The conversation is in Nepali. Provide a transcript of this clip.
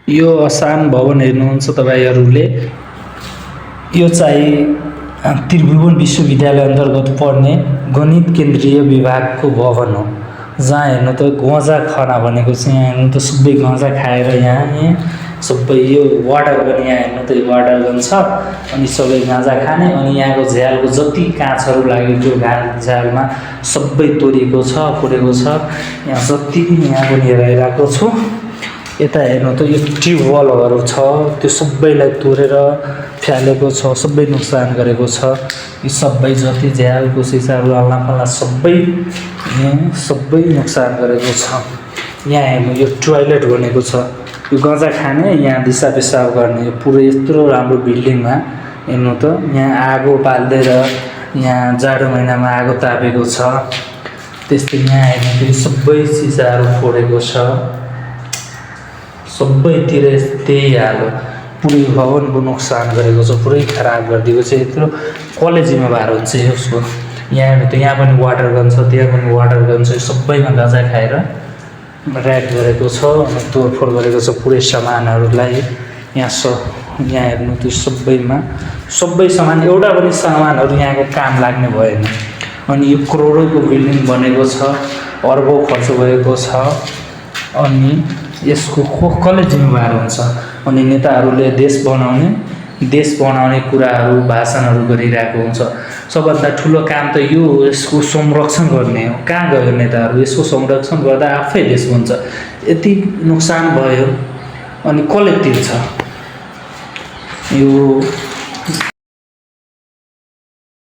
यो असान भवन हेर्नुहुन्छ तपाईँहरूले। यो चाहिँ त्रिभुवन विश्वविद्यालय अन्तर्गत पर्ने गणित केन्द्रीय विभागको भवन हो। जहाँ हेर्नु त गाँजा खना भनेको चाहिँ यहाँ हेर्नु त सबै गाँजा खाएर यहाँ सबै यो वाटर गन यहाँ हेर्नु त यो वाटर गन छ अनि सबै गाँजा खाने अनि यहाँको झ्यालको जति काँचहरू लागेको झ्यालमा सबै तोडेको छ फोडेको छ। यहाँ जति यहाँ पनि हेराइरहेको छु। यता हेर्नु त यो ट्युबवेलहरू छ त्यो सबैलाई तोडेर फ्यालेको छ, सबै नोक्सान गरेको छ। यो सबै जति झ्यालको सिसाहरू अल्लाफल्ला सबै नोक्सान गरेको छ। यहाँ हेर्नु यो टोयलेट बनेको छ, यो गाँजा खाने यहाँ दिसा पिसाब गर्ने यो पुरै यत्रो राम्रो बिल्डिङमा हेर्नु त यहाँ आगो बाल्दै यहाँ जाडो महिनामा आगो तापेको छ। त्यस्तै यहाँ हेर्नु त सबै सिसाहरू फोडेको छ, सबैतिर त्यही हाल हो। पुरै भवनको नोक्सान गरेको छ, पुरै खराब गरिदिएको छ। यत्रो कसले जिम्मेवार हुन्छ यसको? यहाँ हेर्नु त यहाँ पनि वाटर गन छ, त्यहाँ पनि वाटर गन छ, सबैमा गाँजा खाएर ऱ्याट गरेको छ अनि तोडफोड गरेको छ पुरै सामानहरूलाई। यहाँ हेर्नु त्यो सबै सामान एउटा पनि सामानहरू यहाँको काम लाग्ने भएन। अनि यो करोडौँको बिल्डिङ बनेको छ, अर्बौँ खर्च भएको छ। अनि यसको कसले जिम्मेवार हुन्छ? अनि नेताहरूले देश बनाउने कुराहरू भाषणहरू गरिरहेको हुन्छ। सबभन्दा ठुलो काम त यो यसको संरक्षण गर्ने हो। कहाँ गयो नेताहरू? यसको संरक्षण गर्दा आफै देश बन्छ। यति नोक्सान भयो अनि कसले तिर्छ? यो